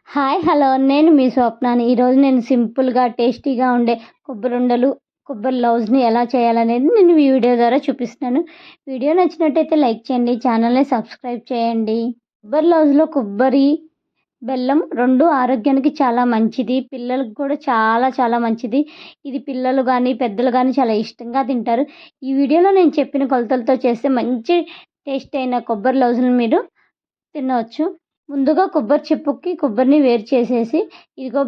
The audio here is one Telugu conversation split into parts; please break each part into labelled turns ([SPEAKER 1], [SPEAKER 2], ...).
[SPEAKER 1] హాయ్ హలో నేను మీ స్వప్నాని. ఈరోజు నేను సింపుల్గా టేస్టీగా ఉండే కొబ్బరుండలు కొబ్బరి లౌజ్ని ఎలా చేయాలనేది నేను ఈ వీడియో ద్వారా చూపిస్తున్నాను. వీడియో నచ్చినట్టయితే లైక్ చేయండి, ఛానల్ని సబ్స్క్రైబ్ చేయండి. కొబ్బరి లౌజ్లో కొబ్బరి బెల్లం రెండు ఆరోగ్యానికి చాలా మంచిది, పిల్లలకు కూడా చాలా చాలా మంచిది. ఇది పిల్లలు కానీ పెద్దలు కానీ చాలా ఇష్టంగా తింటారు. ఈ వీడియోలో నేను చెప్పిన కొలతలతో చేస్తే మంచి టేస్ట్ అయిన కొబ్బరి లౌజ్ని మీరు తినవచ్చు. ముందుగా కొబ్బరి చెప్పుకి కొబ్బరిని వేరు చేసేసి, ఇదిగో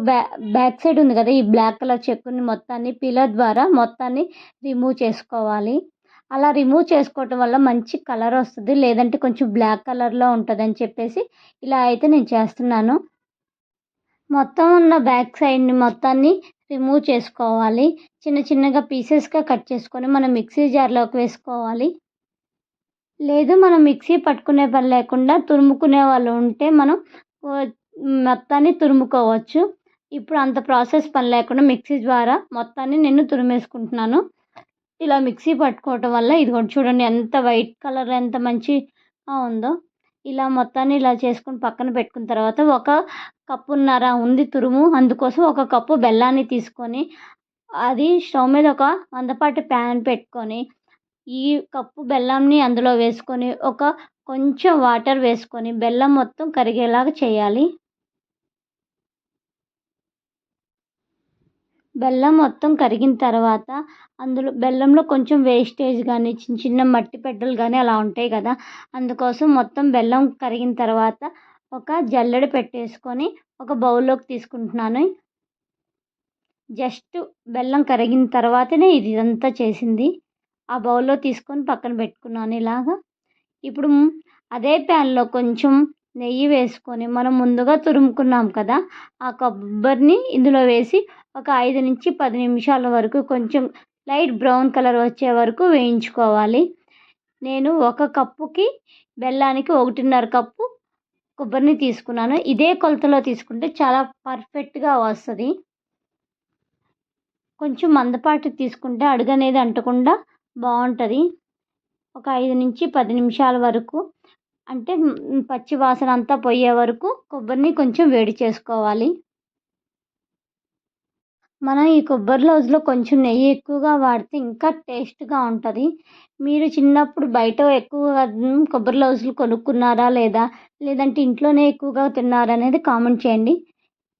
[SPEAKER 1] బ్యాక్ సైడ్ ఉంది కదా, ఈ బ్లాక్ కలర్ చెక్కుని మొత్తాన్ని పీలర్ ద్వారా మొత్తాన్ని రిమూవ్ చేసుకోవాలి. అలా రిమూవ్ చేసుకోవటం వల్ల మంచి కలర్ వస్తుంది, లేదంటే కొంచెం బ్లాక్ కలర్లో ఉంటుందని చెప్పేసి ఇలా అయితే నేను చేస్తున్నాను. మొత్తం ఉన్న బ్యాక్ సైడ్ని మొత్తాన్ని రిమూవ్ చేసుకోవాలి. చిన్న చిన్నగా పీసెస్గా కట్ చేసుకొని మనం మిక్సీ జార్లోకి వేసుకోవాలి. లేదు మనం మిక్సీ పట్టుకునే పని లేకుండా తురుముకునే వాళ్ళు ఉంటే మనం మొత్తాన్ని తురుముకోవచ్చు. ఇప్పుడు అంత ప్రాసెస్ పని లేకుండా మిక్సీ ద్వారా మొత్తాన్ని నేను తురిమేసుకుంటున్నాను. ఇలా మిక్సీ పట్టుకోవటం వల్ల ఇదిగోండి చూడండి ఎంత వైట్ కలర్ ఎంత మంచిగా ఉందో. ఇలా మొత్తాన్ని ఇలా చేసుకుని పక్కన పెట్టుకున్న తర్వాత ఒక కప్పున్నర ఉంది తురుము, అందుకోసం ఒక కప్పు బెల్లాన్ని తీసుకొని అది స్టవ్ మీద ఒక మందపాటి ప్యాన్ పెట్టుకొని ఈ కప్పు బెల్లంని అందులో వేసుకొని కొంచెం వాటర్ వేసుకొని బెల్లం మొత్తం కరిగేలాగా చేయాలి. బెల్లం మొత్తం కరిగిన తర్వాత అందులో బెల్లంలో కొంచెం వేస్టేజ్ కానీ చిన్న చిన్న మట్టి పెడ్డలు కానీ అలా ఉంటాయి కదా, అందుకోసం మొత్తం బెల్లం కరిగిన తర్వాత ఒక జల్లెడ పెట్టేసుకొని ఒక బౌల్లోకి తీసుకుంటున్నాను. జస్ట్ బెల్లం కరిగిన తర్వాతనే ఇదంతా చేసింది. ఆ బౌల్లో తీసుకొని పక్కన పెట్టుకున్నాను ఇలాగా. ఇప్పుడు అదే ప్యాన్లో కొంచెం నెయ్యి వేసుకొని మనం ముందుగా తురుముకున్నాం కదా ఆ కొబ్బరిని ఇందులో వేసి ఒక 5 నుంచి 10 నిమిషాల వరకు కొంచెం లైట్ బ్రౌన్ కలర్ వచ్చే వరకు వేయించుకోవాలి. నేను ఒక కప్పుకి బెల్లానికి 1.5 కప్పు కొబ్బరిని తీసుకున్నాను. ఇదే కొలతలో తీసుకుంటే చాలా పర్ఫెక్ట్గా వస్తుంది. కొంచెం మందపాటి తీసుకుంటే అడుగు అనేది అంటకుండా బాగుంటుంది. ఒక 5 నుంచి 10 నిమిషాల వరకు అంటే పచ్చి వాసన అంతా పోయే వరకు కొబ్బరిని కొంచెం వేడి చేసుకోవాలి. మనం ఈ కొబ్బరి లౌజ్లో కొంచెం నెయ్యి ఎక్కువగా వాడితే ఇంకా టేస్ట్గా ఉంటుంది. మీరు చిన్నప్పుడు బయట ఎక్కువగా కొబ్బరి లౌజ్లు కొనుక్కున్నారా లేదంటే ఇంట్లోనే ఎక్కువగా తిన్నారా అనేది కామెంట్ చేయండి.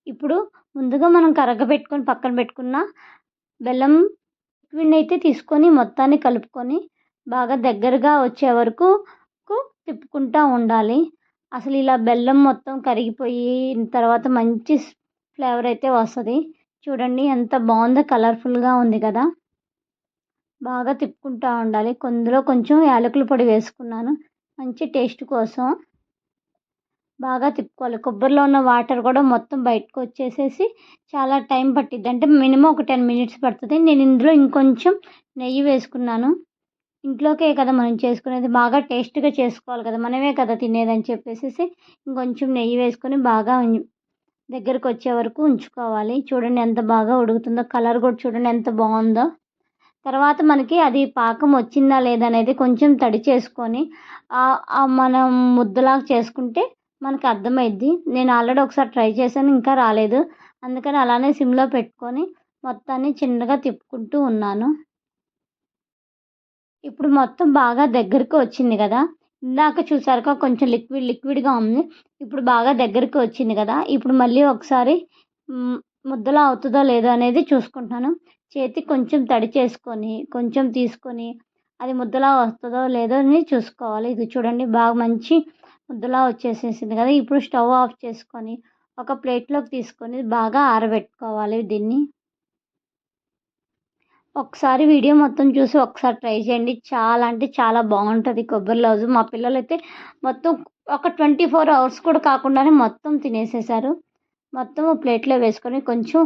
[SPEAKER 1] ఇప్పుడు ముందుగా మనం కరగబెట్టుకొని పక్కన పెట్టుకున్న బెల్లం లిక్విడ్ని అయితే తీసుకొని మొత్తాన్ని కలుపుకొని బాగా దగ్గరగా వచ్చే వరకు తిప్పుకుంటూ ఉండాలి. అసలు ఇలా బెల్లం మొత్తం కరిగిపోయిన తర్వాత మంచి ఫ్లేవర్ అయితే వస్తుంది. చూడండి ఎంత బాగుందో, కలర్ఫుల్గా ఉంది కదా. బాగా తిప్పుకుంటూ ఉండాలి. కొందులో కొంచెం యాలకుల పొడి వేసుకున్నాను మంచి టేస్ట్ కోసం. బాగా తిప్పుకోవాలి. కొబ్బరిలో ఉన్న వాటర్ కూడా మొత్తం బయటకు వచ్చేసేసి చాలా టైం పట్టిద్ది, అంటే మినిమం ఒక 10 మినిట్స్ పడుతుంది. నేను ఇందులో ఇంకొంచెం నెయ్యి వేసుకున్నాను. ఇంట్లోకే కదా మనం చేసుకునేది, బాగా టేస్ట్గా చేసుకోవాలి కదా, మనమే కదా తినేదని చెప్పేసి ఇంకొంచెం నెయ్యి వేసుకొని బాగా దగ్గరకు వచ్చే వరకు ఉంచుకోవాలి. చూడండి ఎంత బాగా ఉడుకుతుందో, కలర్ కూడా చూడండి ఎంత బాగుందో. తర్వాత మనకి అది పాకం వచ్చిందా లేదా అనేది కొంచెం తడి చేసుకొని మనం ముద్దలాగా చేసుకుంటే మనకు అర్థమైద్ది. నేను ఆల్రెడీ ఒకసారి ట్రై చేశాను, ఇంకా రాలేదు, అందుకని అలానే సిమ్లో పెట్టుకొని మొత్తాన్ని చిన్నగా తిప్పుకుంటూ ఉన్నాను. ఇప్పుడు మొత్తం బాగా దగ్గరికి వచ్చింది కదా, ఇందాక చూసారుగా కొంచెం లిక్విడ్గా ఉంది, ఇప్పుడు బాగా దగ్గరికి వచ్చింది కదా. ఇప్పుడు మళ్ళీ ఒకసారి ముద్దలా అవుతుందో లేదో అనేది చూసుకుంటున్నాను. చేతికి కొంచెం తడి చేసుకొని కొంచెం తీసుకొని అది ముద్దలా వస్తుందో లేదో అని చూసుకోవాలి. ఇది చూడండి బాగా మంచి ముద్దలా వచ్చేసేసింది కదా. ఇప్పుడు స్టవ్ ఆఫ్ చేసుకొని ఒక ప్లేట్లోకి తీసుకొని బాగా ఆరబెట్టుకోవాలి దీన్ని. ఒకసారి వీడియో మొత్తం చూసి ఒకసారి ట్రై చేయండి. చాలా అంటే చాలా బాగుంటుంది కొబ్బరి లౌజు. మా పిల్లలైతే మొత్తం ఒక 24 అవర్స్ కూడా కాకుండానే మొత్తం తినేసేసారు. మొత్తం ప్లేట్లో వేసుకొని కొంచెం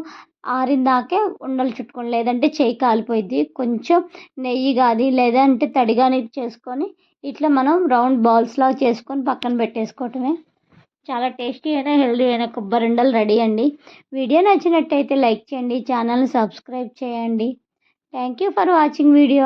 [SPEAKER 1] ఆరిందాకే ఉండలు చుట్టుకోండి, లేదంటే చేయి కాలిపోయిద్ది. కొంచెం నెయ్యి కానీ లేదంటే తడి కానీ చేసుకొని ఇట్లా మనం రౌండ్ బాల్స్లాగా చేసుకొని పక్కన పెట్టేసుకోవటమే. చాలా టేస్టీ అయినా హెల్దీ అయిన కొబ్బరి ఉండలు రెడీ అండి. వీడియో నచ్చినట్టయితే లైక్ చేయండి, ఛానల్ని సబ్స్క్రైబ్ చేయండి. Thank you for watching video.